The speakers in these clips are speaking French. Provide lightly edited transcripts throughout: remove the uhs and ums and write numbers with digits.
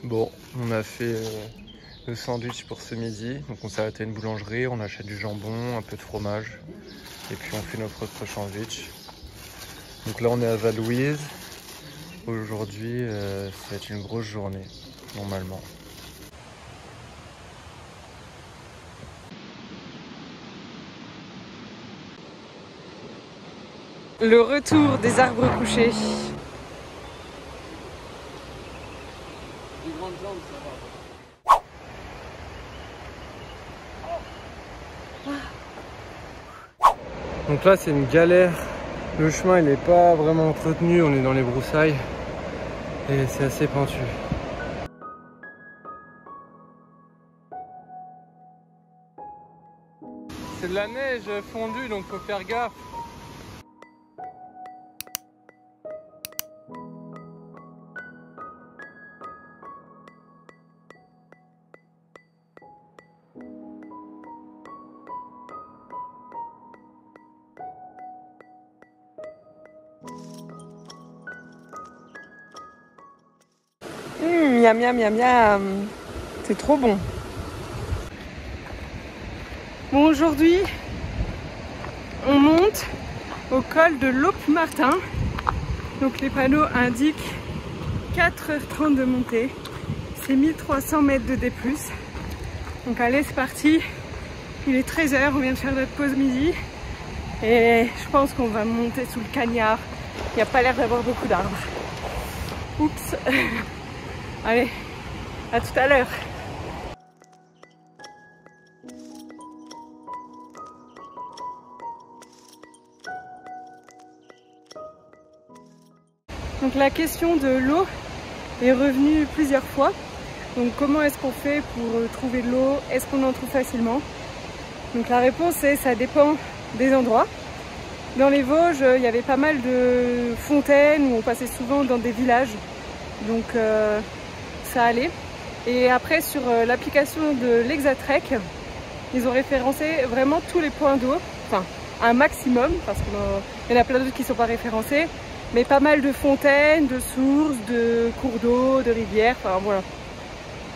Bon, on a fait le sandwich pour ce midi. Donc on s'est arrêté à une boulangerie, on achète du jambon, un peu de fromage. Et puis on fait notre propre sandwich. Donc là on est à Val-Louise. Aujourd'hui ça va être une grosse journée, normalement. Le retour des arbres couchés. Donc là c'est une galère, le chemin il n'est pas vraiment entretenu, on est dans les broussailles et c'est assez pentu. C'est de la neige fondue donc faut faire gaffe. Miam miam miam miam. C'est trop bon. Bon, aujourd'hui, on monte au col de Laupe-Martin. Donc les panneaux indiquent 4h30 de montée. C'est 1300 mètres de D+. Donc allez, c'est parti. Il est 13h, on vient de faire notre pause midi. Et je pense qu'on va monter sous le cagnard. Il n'y a pas l'air d'avoir beaucoup d'arbres. Oups. Allez, à tout à l'heure. Donc la question de l'eau est revenue plusieurs fois. Donc comment est-ce qu'on fait pour trouver de l'eau? Est-ce qu'on en trouve facilement? Donc la réponse est ça dépend des endroits. Dans les Vosges, il y avait pas mal de fontaines où on passait souvent dans des villages. Donc ça allait. Et après sur l'application de l'Exatrek, ils ont référencé vraiment tous les points d'eau, enfin un maximum, parce qu'il y en a plein d'autres qui ne sont pas référencés, mais pas mal de fontaines, de sources, de cours d'eau, de rivières, enfin voilà.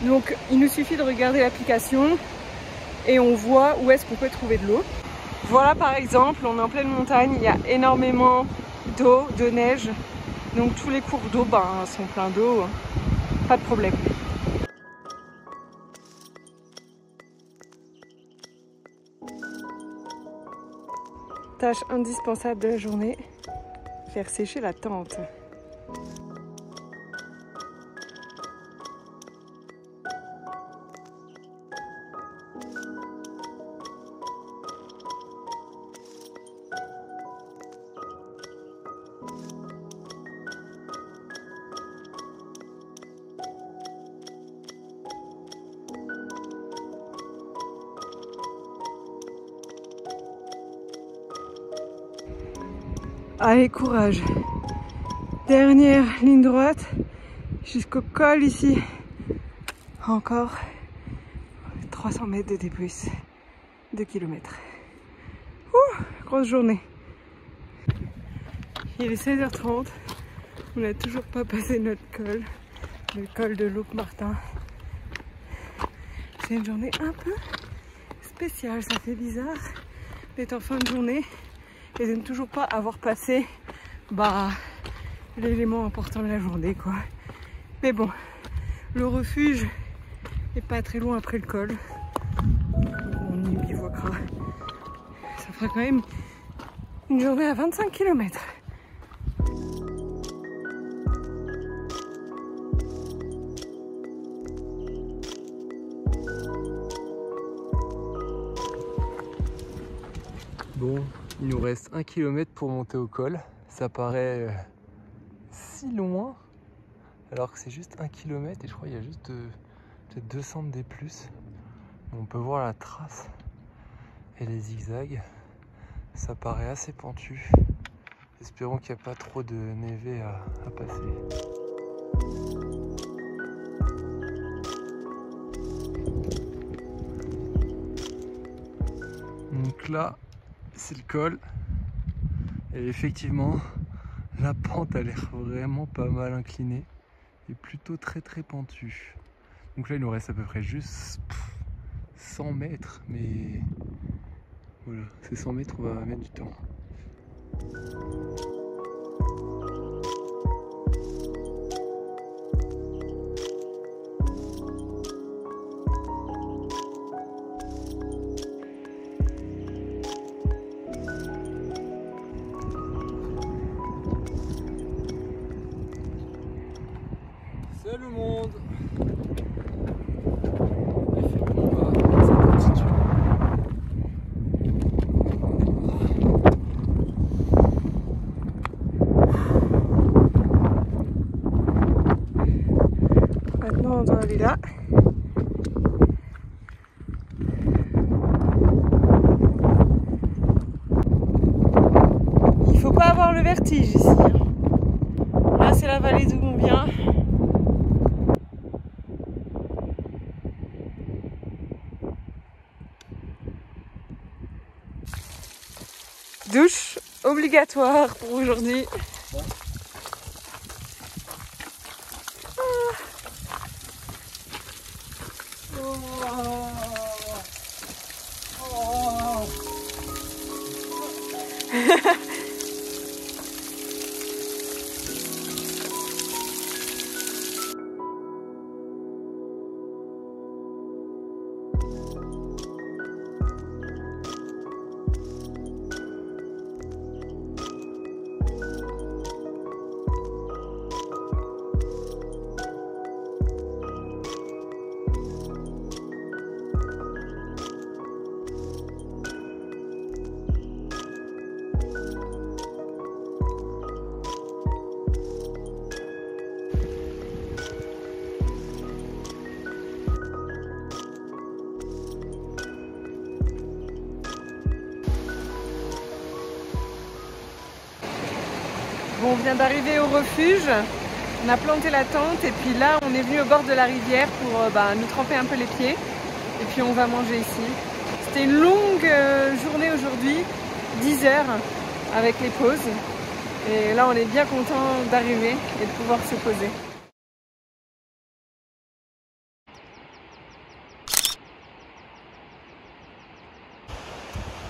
Donc il nous suffit de regarder l'application et on voit où est-ce qu'on peut trouver de l'eau. Voilà par exemple, on est en pleine montagne, il y a énormément d'eau, de neige, donc tous les cours d'eau sont pleins d'eau, pas de problème. Tâche indispensable de la journée, faire sécher la tente. Allez, courage. Dernière ligne droite jusqu'au col ici. Encore 300 mètres de D+, 2 km. Grosse journée. Il est 16h30. On n'a toujours pas passé notre col. Le col de Laupe-Martin. C'est une journée un peu spéciale. Ça fait bizarre d'être en fin de journée et de ne toujours pas avoir passé l'élément important de la journée, quoi. Mais bon, le refuge est pas très loin après le col. On y bivouaquera. Ça fera quand même une journée à 25 km. Bon, il nous reste 1 km pour monter au col. Ça paraît si loin, alors que c'est juste 1 km et je crois qu'il y a juste peut-être 200 de D+. On peut voir la trace et les zigzags. Ça paraît assez pentu. Espérons qu'il n'y a pas trop de névé à passer. Donc là, c'est le col. Et effectivement, la pente a l'air vraiment pas mal inclinée. est plutôt très pentu. Donc là il nous reste à peu près juste 100 mètres, mais voilà, ces 100 mètres on va mettre du temps. Salut le monde! Il fait bon là, ça continue. Maintenant on doit aller là. Il faut pas avoir le vertige ici. Là c'est la vallée d'où on vient. Douche obligatoire pour aujourd'hui. Bon, on vient d'arriver au refuge, on a planté la tente et puis là on est venu au bord de la rivière pour nous tremper un peu les pieds et puis on va manger ici. C'était une longue journée aujourd'hui, 10 heures avec les pauses et là on est bien content d'arriver et de pouvoir se poser.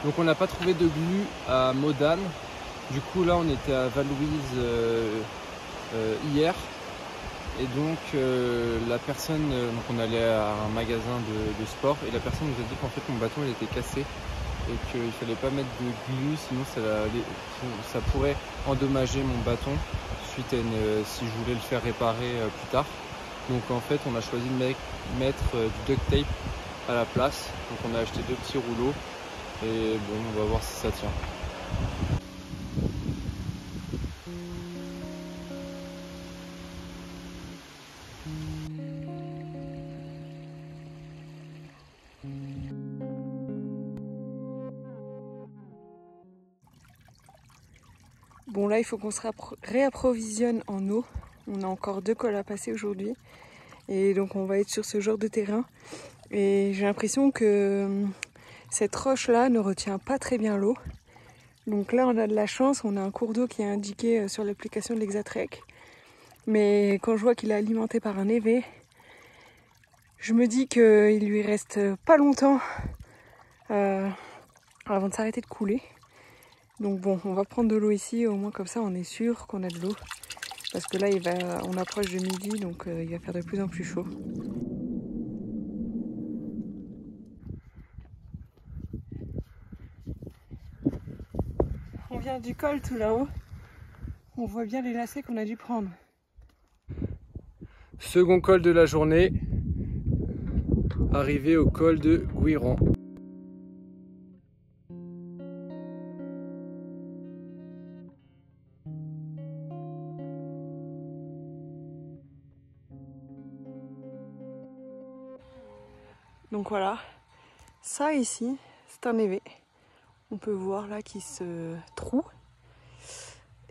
Donc on n'a pas trouvé de glu à Modane. Du coup là on était à Val-Louise hier et donc la personne, donc on allait à un magasin de sport et la personne nous a dit qu'en fait mon bâton il était cassé et qu'il ne fallait pas mettre de glu sinon ça pourrait endommager mon bâton suite à si je voulais le faire réparer plus tard. Donc en fait on a choisi de mettre du duct tape à la place, donc on a acheté 2 petits rouleaux et bon on va voir si ça tient. Bon là il faut qu'on se réapprovisionne en eau. On a encore 2 cols à passer aujourd'hui. Et donc on va être sur ce genre de terrain. Et j'ai l'impression que cette roche là ne retient pas très bien l'eau. Donc là on a de la chance, on a un cours d'eau qui est indiqué sur l'application de l'Exatrek. Mais quand je vois qu'il est alimenté par un évé, je me dis qu'il lui reste pas longtemps avant de s'arrêter de couler. Donc bon, on va prendre de l'eau ici, au moins comme ça on est sûr qu'on a de l'eau. Parce que là on approche de midi, donc il va faire de plus en plus chaud. On vient du col tout là-haut. On voit bien les lacets qu'on a dû prendre. Second col de la journée, arrivé au col de Guiran. Donc voilà, ça ici, c'est un évé. On peut voir là qu'il se troue.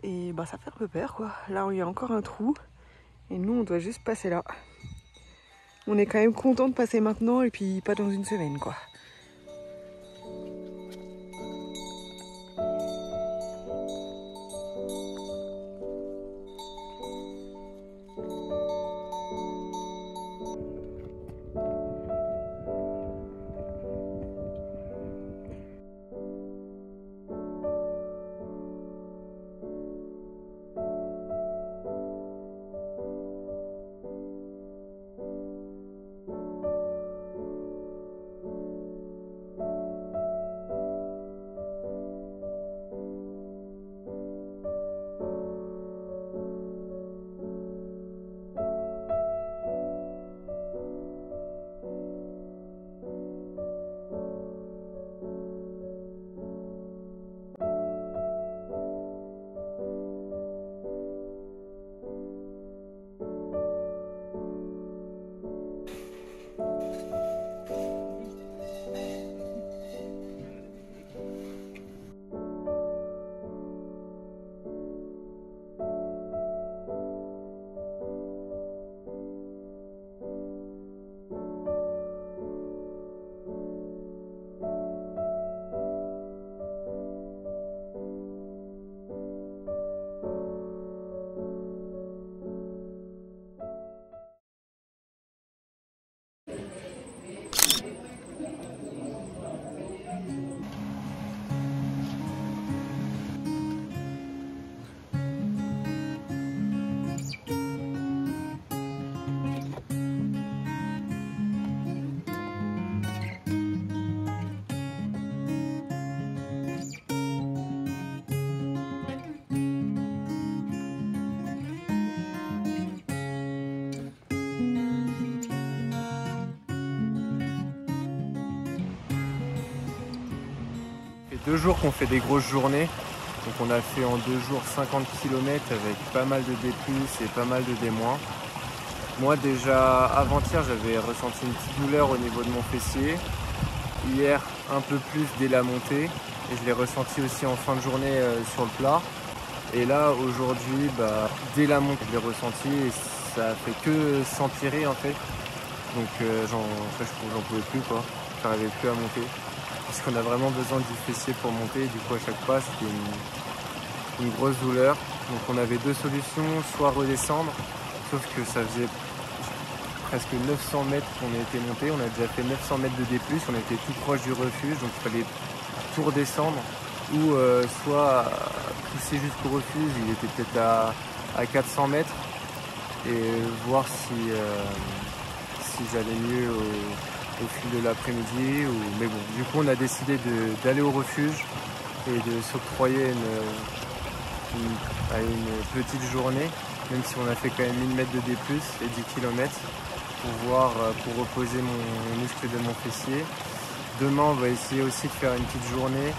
Et bah ça fait un peu peur quoi. Là il y a encore un trou. Et nous on doit juste passer là. On est quand même content de passer maintenant et puis pas dans une semaine quoi. 2 jours qu'on fait des grosses journées. Donc on a fait en 2 jours 50 km avec pas mal de D+, et pas mal de D-. Moi déjà avant-hier j'avais ressenti une petite douleur au niveau de mon fessier. Hier un peu plus dès la montée et je l'ai ressenti aussi en fin de journée sur le plat. Et là aujourd'hui dès la montée je l'ai ressenti et ça a fait que s'empirer en fait. Donc j'en pouvais plus quoi, j'arrivais plus à monter. Parce qu'on a vraiment besoin du fessier pour monter, du coup à chaque pas c'était une grosse douleur. Donc on avait 2 solutions, soit redescendre, sauf que ça faisait presque 900 mètres qu'on était monté, on a déjà fait 900 mètres de D+, on était tout proche du refuge, donc il fallait tout redescendre, ou soit pousser jusqu'au refuge, il était peut-être à 400 mètres, et voir si j'allais mieux au fil de l'après-midi. Mais bon, du coup on a décidé d'aller au refuge et de s'octroyer une petite journée, même si on a fait quand même 1000 mètres de D+, et 10 km, pour reposer mon muscle de mon fessier. Demain on va essayer aussi de faire une petite journée,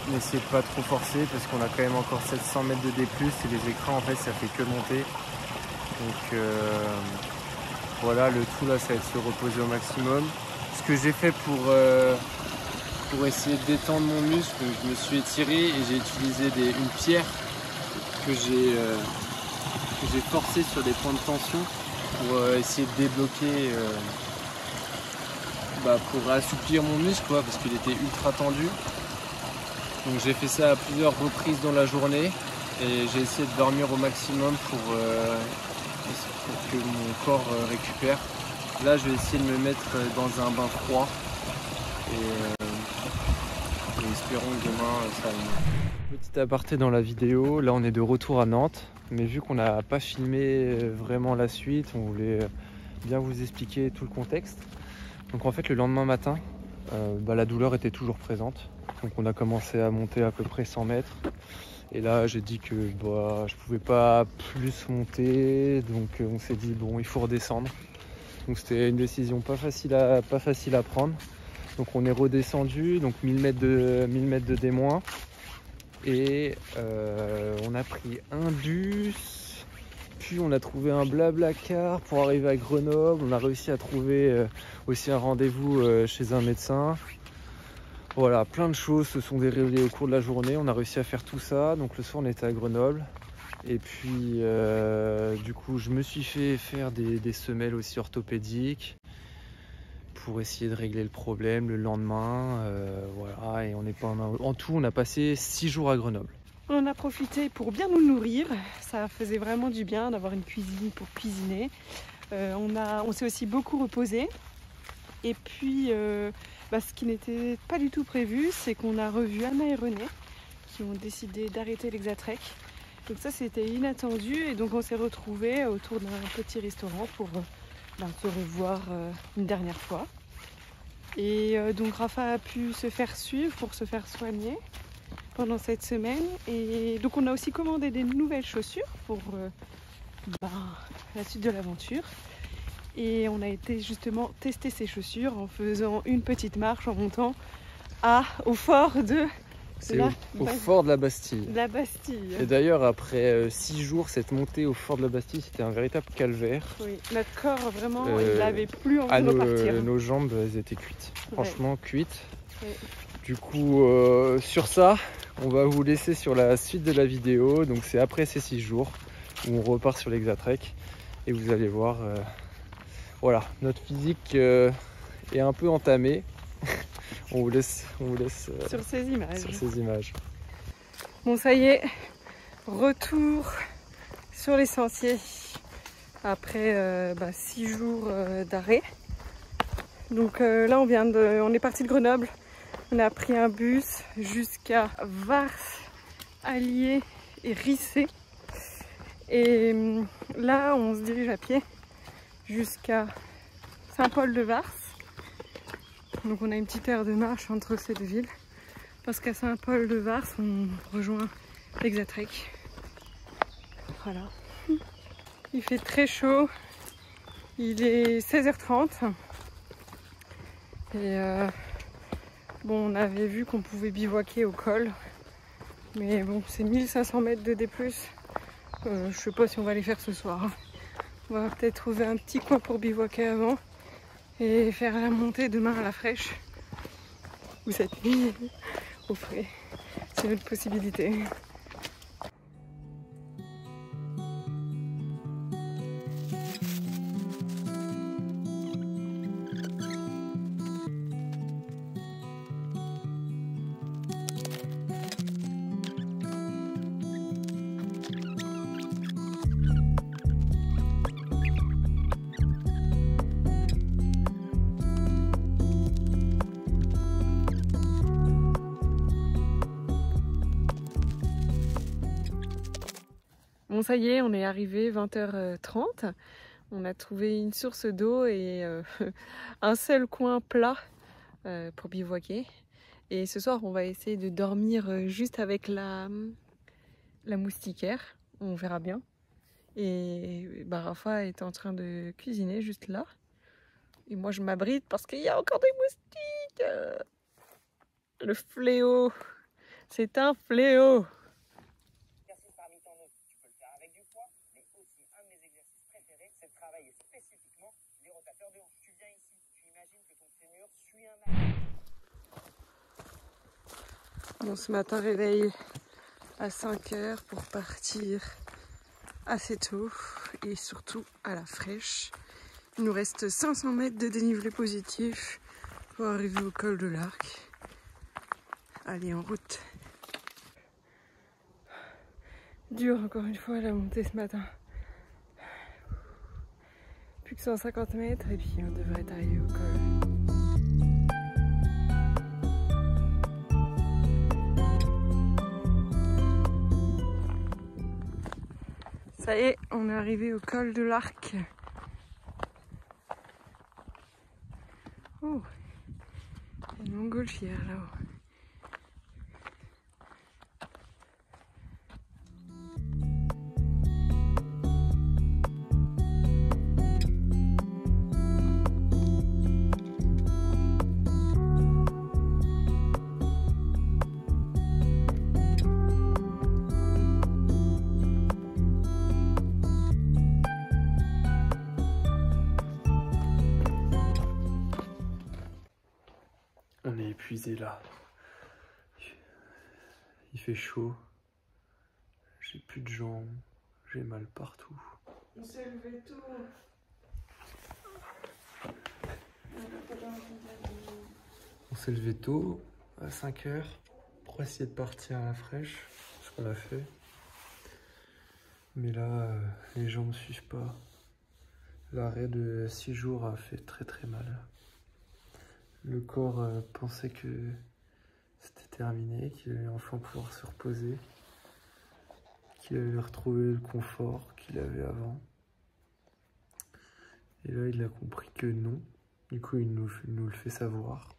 n'essayer de pas trop forcer parce qu'on a quand même encore 700 mètres de D+, et les écrans en fait ça fait que monter. Donc voilà, le tout là ça va être se reposer au maximum. Ce que j'ai fait pour essayer de détendre mon muscle, je me suis étiré et j'ai utilisé une pierre que j'ai forcée sur des points de tension pour essayer de débloquer, pour assouplir mon muscle quoi, parce qu'il était ultra tendu. Donc j'ai fait ça à plusieurs reprises dans la journée et j'ai essayé de dormir au maximum pour que mon corps récupère. Là je vais essayer de me mettre dans un bain froid et espérons que demain ça va mieux. Petit aparté dans la vidéo, là on est de retour à Nantes, mais vu qu'on n'a pas filmé vraiment la suite, on voulait bien vous expliquer tout le contexte. Donc en fait le lendemain matin, la douleur était toujours présente, donc on a commencé à monter à peu près 100 mètres. Et là j'ai dit que je pouvais pas plus monter, donc on s'est dit bon il faut redescendre. Donc c'était une décision pas facile à prendre. Donc on est redescendu, donc 1000 mètres de D-, et on a pris un bus, puis on a trouvé un Blablacar pour arriver à Grenoble. On a réussi à trouver aussi un rendez-vous chez un médecin. Voilà, plein de choses se sont déroulées au cours de la journée. On a réussi à faire tout ça. Donc le soir on était à Grenoble. Et puis du coup je me suis fait faire des semelles aussi orthopédiques pour essayer de régler le problème le lendemain. Voilà, et en tout on a passé 6 jours à Grenoble. On a profité pour bien nous nourrir. Ça faisait vraiment du bien d'avoir une cuisine pour cuisiner. On s'est aussi beaucoup reposé. Et puis ce qui n'était pas du tout prévu, c'est qu'on a revu Anna et René qui ont décidé d'arrêter l'Exatrek. Donc ça c'était inattendu et donc on s'est retrouvés autour d'un petit restaurant pour se revoir une dernière fois. Et donc Rafa a pu se faire suivre pour se faire soigner pendant cette semaine. Et donc on a aussi commandé des nouvelles chaussures pour la suite de l'aventure. Et on a été justement tester ces chaussures en faisant une petite marche en montant au fort de... C'est au fort de la Bastille. La Bastille. Et d'ailleurs, après 6 jours, cette montée au fort de la Bastille, c'était un véritable calvaire. Oui, notre corps, vraiment, il n'avait plus envie de repartir. Nos jambes, elles étaient cuites. Franchement, cuites. Oui. Du coup, sur ça, on va vous laisser sur la suite de la vidéo. Donc, c'est après ces 6 jours où on repart sur l'Exatrek. Et vous allez voir, voilà, notre physique est un peu entamé. On vous laisse sur ces images. Bon, ça y est, retour sur les sentiers après 6 jours d'arrêt. Donc là, on est parti de Grenoble. On a pris un bus jusqu'à Vars, Allier et Rissé. Et là, on se dirige à pied jusqu'à Saint-Paul-de-Vars. Donc on a une petite heure de marche entre ces deux villes. Parce qu'à Saint-Paul-de-Vars, on rejoint l'Exatrek. Voilà. Il fait très chaud. Il est 16h30. Et Bon, on avait vu qu'on pouvait bivouaquer au col, mais bon, c'est 1500 mètres de D+. Je sais pas si on va les faire ce soir. On va peut-être trouver un petit coin pour bivouaquer avant et faire la montée demain à la fraîche ou cette nuit au frais. C'est une autre possibilité. Bon, ça y est, on est arrivé 20h30. On a trouvé une source d'eau et un seul coin plat pour bivouaquer. Et ce soir, on va essayer de dormir juste avec la moustiquaire. On verra bien. Et Rafa est en train de cuisiner juste là. Et moi, je m'abrite parce qu'il y a encore des moustiques. Le fléau. C'est un fléau. Bon, ce matin, réveil à 5h pour partir assez tôt et surtout à la fraîche. Il nous reste 500 mètres de dénivelé positif pour arriver au col de l'Arc. Allez, en route. Dur encore une fois la montée ce matin. Plus que 150 mètres et puis on devrait arriver au col. Ça y est, on est arrivé au col de l'Arc. Oh, il y a une montgolfière là-haut. On est épuisé là. Il fait chaud. J'ai plus de jambes. J'ai mal partout. On s'est levé tôt. On s'est levé tôt, à 5h, pour essayer de partir à la fraîche. Ce qu'on a fait. Mais là, les jambes ne suivent pas. L'arrêt de 6 jours a fait très mal. Le corps pensait que c'était terminé, qu'il allait enfin pouvoir se reposer, qu'il allait retrouver le confort qu'il avait avant. Et là, il a compris que non. Du coup, il nous le fait savoir.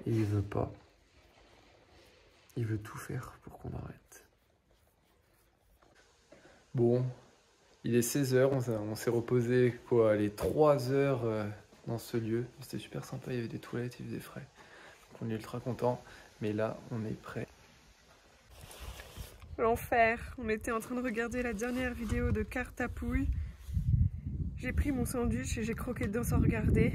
Et il veut pas. Il veut tout faire pour qu'on arrête. Bon, il est 16h, on s'est reposé quoi, les 3 heures dans ce lieu. C'était super sympa, il y avait des toilettes, il faisait frais. Donc on est ultra content, mais là on est prêt. L'enfer, on était en train de regarder la dernière vidéo de Carte à Pouille. J'ai pris mon sandwich et j'ai croqué dedans sans regarder.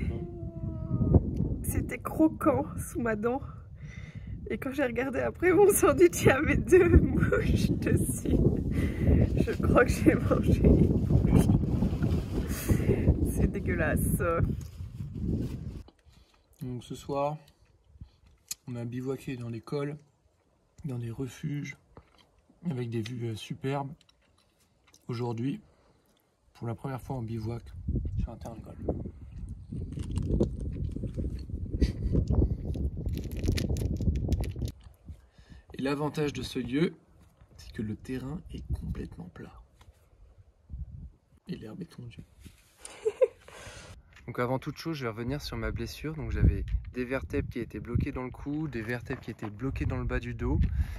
C'était croquant sous ma dent. Et quand j'ai regardé après mon sandwich, il y avait 2 mouches dessus. Je crois que j'ai mangé une mouche. C'est dégueulasse. Donc ce soir, on a bivouaqué dans des cols, dans des refuges, avec des vues superbes. Aujourd'hui, pour la première fois, on bivouaque sur un terrain de golf. Et l'avantage de ce lieu, c'est que le terrain est complètement plat. Et l'herbe est tondue. Donc avant toute chose, je vais revenir sur ma blessure. Donc j'avais des vertèbres qui étaient bloquées dans le cou, des vertèbres qui étaient bloquées dans le bas du dos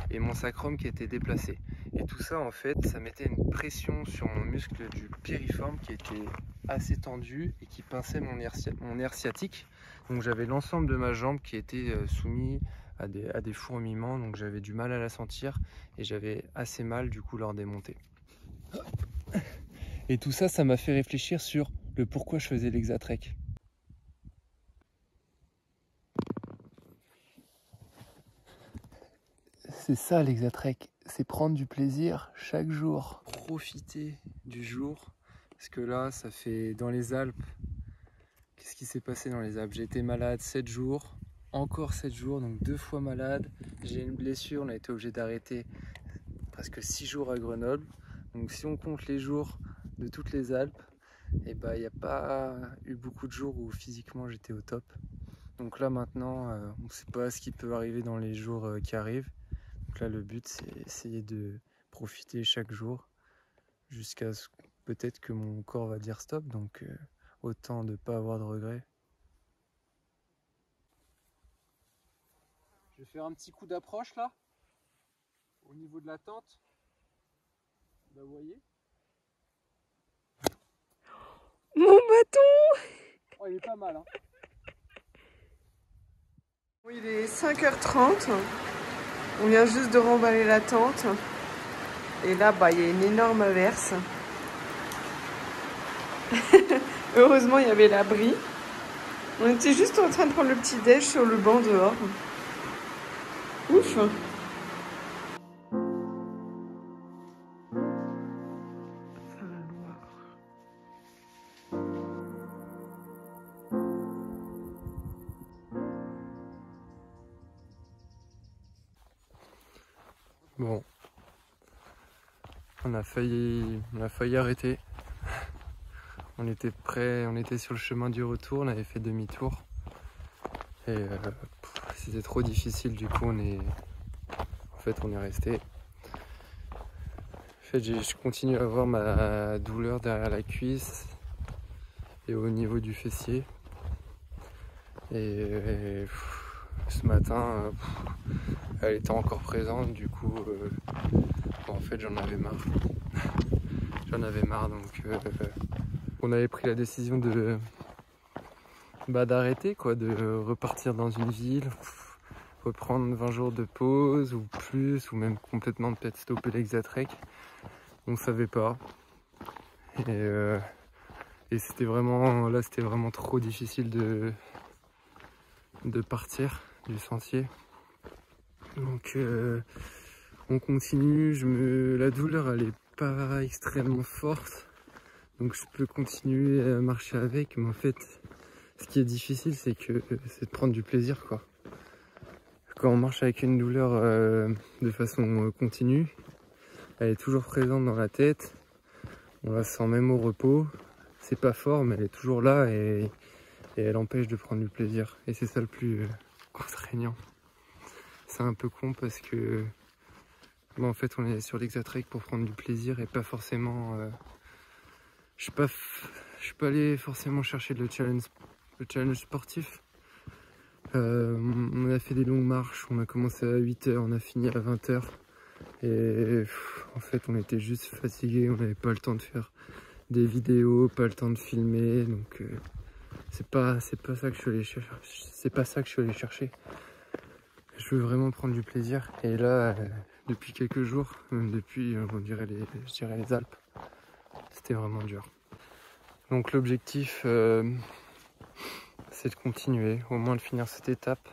et mon sacrum qui était déplacé. Et tout ça, en fait, ça mettait une pression sur mon muscle du piriforme qui était assez tendu et qui pinçait mon nerf sciatique. Donc j'avais l'ensemble de ma jambe qui était soumis à des fourmillements, donc j'avais du mal à la sentir et j'avais assez mal du coup lors des montées. Et tout ça, ça m'a fait réfléchir sur le pourquoi je faisais l'Exatrek. C'est ça l'Exatrek, c'est prendre du plaisir chaque jour. Profiter du jour, parce que là, ça fait dans les Alpes. Qu'est-ce qui s'est passé dans les Alpes? J'ai été malade 7 jours, encore 7 jours, donc 2 fois malade. J'ai une blessure, on a été obligé d'arrêter presque 6 jours à Grenoble. Donc si on compte les jours de toutes les Alpes, et il n'y a pas eu beaucoup de jours où physiquement j'étais au top. Donc là maintenant, on ne sait pas ce qui peut arriver dans les jours qui arrivent. Donc là le but c'est essayer de profiter chaque jour jusqu'à ce peut-être que mon corps va dire stop, donc autant de ne pas avoir de regrets. Je vais faire un petit coup d'approche là, au niveau de la tente. Là, vous voyez? Mon bâton! Oh, il est pas mal, hein. Il est 5h30. On vient juste de remballer la tente. Et là, il y a une énorme averse. Heureusement, il y avait l'abri. On était juste en train de prendre le petit déj sur le banc dehors. Ouf! Bon, on a failli arrêter. On était prêt, on était sur le chemin du retour, on avait fait demi-tour. Et c'était trop difficile, du coup on est resté. En fait, je continue à avoir ma douleur derrière la cuisse et au niveau du fessier. Et ce matin, elle était encore présente, du coup, en fait j'en avais marre. J'en avais marre, donc on avait pris la décision d'arrêter, quoi, de repartir dans une ville, reprendre 20 jours de pause ou plus, ou même complètement peut-être stopper l'Exatrek. On savait pas. Et c'était vraiment trop difficile de partir du sentier. Donc on continue, la douleur elle est pas extrêmement forte, donc je peux continuer à marcher avec, mais en fait ce qui est difficile c'est de prendre du plaisir, quoi. Quand on marche avec une douleur de façon continue, elle est toujours présente dans la tête, on la sent même au repos, c'est pas fort mais elle est toujours là et elle empêche de prendre du plaisir, et c'est ça le plus contraignant. C'est un peu con parce que en fait on est sur l'Exatrek pour prendre du plaisir et pas forcément je suis pas allé forcément chercher le challenge sportif. On a fait des longues marches, on a commencé à 8h, on a fini à 20h et en fait on était juste fatigués, on n'avait pas le temps de faire des vidéos, pas le temps de filmer, donc c'est pas ça que je suis allé chercher, c'est pas ça que je suis allé chercher. Je veux vraiment prendre du plaisir, et là depuis quelques jours, même depuis je dirais les Alpes, c'était vraiment dur. Donc l'objectif c'est de continuer, au moins de finir cette étape,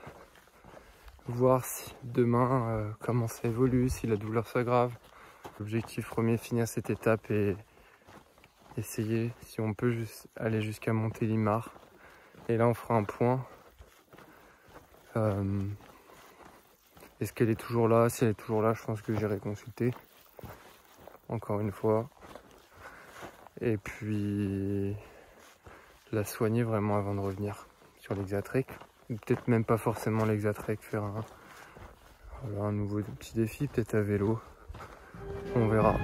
voir si demain comment ça évolue, si la douleur s'aggrave. L'objectif premier, finir cette étape et essayer si on peut aller jusqu'à Montélimar, et là on fera un point. Est-ce qu'elle est toujours là? Si elle est toujours là, je pense que j'irai consulter encore une fois, et puis la soigner vraiment avant de revenir sur l'Exatrek, ou peut-être même pas forcément l'Exatrek, faire un nouveau petit défi, peut-être à vélo, on verra.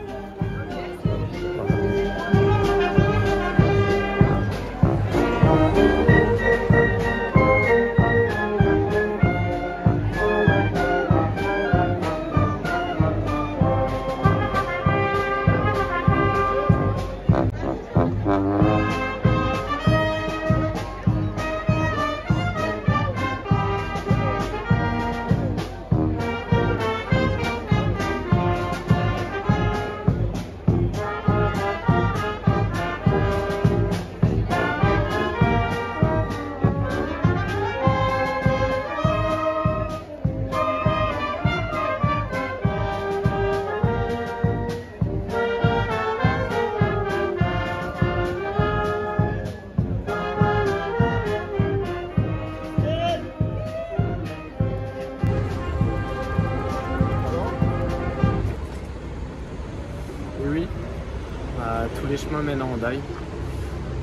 chemin mène à Hendaye.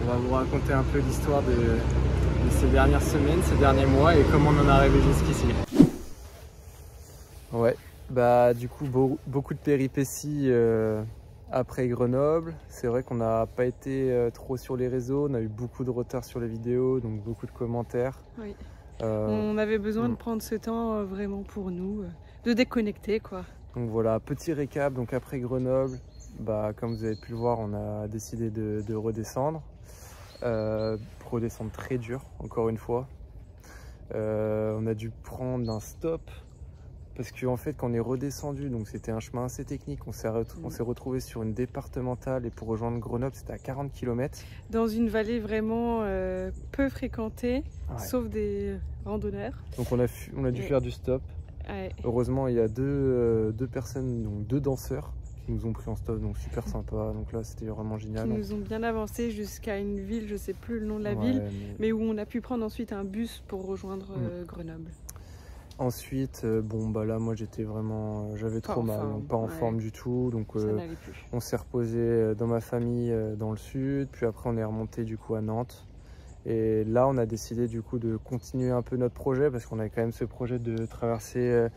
On va vous raconter un peu l'histoire de ces dernières semaines, ces derniers mois et comment on en est arrivé jusqu'ici. Ouais, bah du coup beaucoup de péripéties après Grenoble. C'est vrai qu'on n'a pas été trop sur les réseaux, on a eu beaucoup de retard sur les vidéos, donc beaucoup de commentaires. Oui. On avait besoin de prendre ce temps vraiment pour nous, de déconnecter quoi. Donc voilà, petit récap, donc après Grenoble, bah, comme vous avez pu le voir, on a décidé de redescendre. Redescendre très dur, encore une fois. On a dû prendre un stop parce qu'en fait quand on est redescendu, donc c'était un chemin assez technique, on s'est retrouvé sur une départementale et pour rejoindre Grenoble c'était à 40 km. Dans une vallée vraiment peu fréquentée, sauf des randonneurs. Donc on a dû faire du stop. Ouais. Heureusement il y a deux personnes, donc deux danseurs qui nous ont pris en stop, donc super sympa, donc là c'était vraiment génial. Qui nous ont bien avancé jusqu'à une ville, je sais plus le nom de la ville, mais où on a pu prendre ensuite un bus pour rejoindre Grenoble. Ensuite, bon bah là moi j'étais vraiment, j'avais trop mal, donc pas en forme du tout, donc on s'est reposé dans ma famille dans le sud, puis après on est remonté du coup à Nantes. Et là on a décidé du coup de continuer un peu notre projet parce qu'on avait quand même ce projet de traverser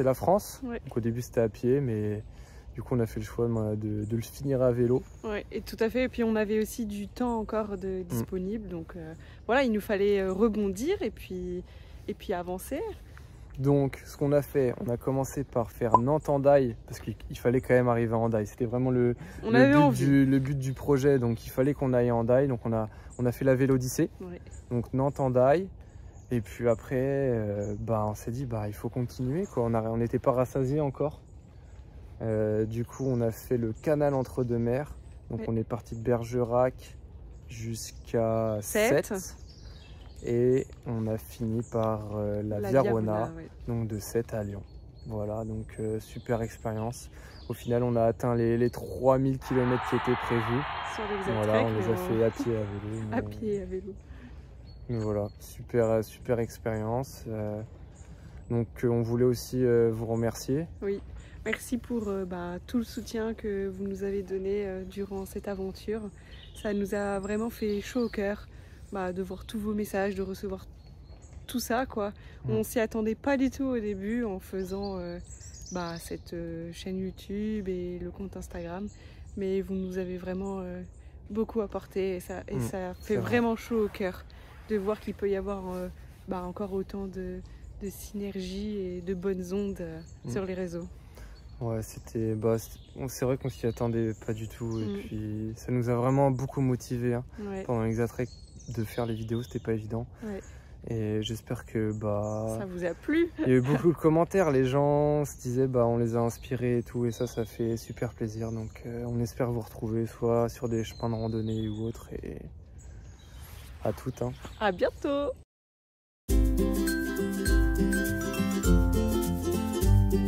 la France. Ouais. Donc au début c'était à pied, mais du coup on a fait le choix de le finir à vélo. Ouais, et tout à fait, et puis on avait aussi du temps encore disponible, donc voilà, il nous fallait rebondir et puis avancer. Donc ce qu'on a fait, on a commencé par faire Nantes-Hendaye parce qu'il fallait quand même arriver à Hendaye. C'était vraiment le but du projet, donc il fallait qu'on aille à Hendaye. Donc on a fait la Vélodyssée, donc Nantes-Hendaye. Et puis après, on s'est dit il faut continuer quoi. On n'était pas rassasiés encore. Du coup on a fait le canal entre deux mers. Donc on est parti de Bergerac jusqu'à Sète. Et on a fini par la Via Rona, donc de Sète à Lyon. Voilà, donc super expérience. Au final, on a atteint les 3000 km qui étaient prévus. Sur les voilà, on les a fait à pied et à vélo. À pied et à vélo. Mais voilà, super expérience. Donc on voulait aussi vous remercier. Oui, merci pour tout le soutien que vous nous avez donné durant cette aventure. Ça nous a vraiment fait chaud au cœur. De voir tous vos messages, de recevoir tout ça quoi. On s'y attendait pas du tout au début en faisant cette chaîne YouTube et le compte Instagram, mais vous nous avez vraiment beaucoup apporté et ça fait vraiment chaud au cœur de voir qu'il peut y avoir encore autant de synergie et de bonnes ondes sur les réseaux. Ouais, c'est vrai qu'on s'y attendait pas du tout et puis ça nous a vraiment beaucoup motivés pendant les attraits. De faire les vidéos, c'était pas évident. Ouais. Et j'espère que ça vous a plu. Il y a eu beaucoup de commentaires, les gens se disaient on les a inspirés et tout, et ça fait super plaisir. Donc on espère vous retrouver soit sur des chemins de randonnée ou autres, et à toutes. À bientôt.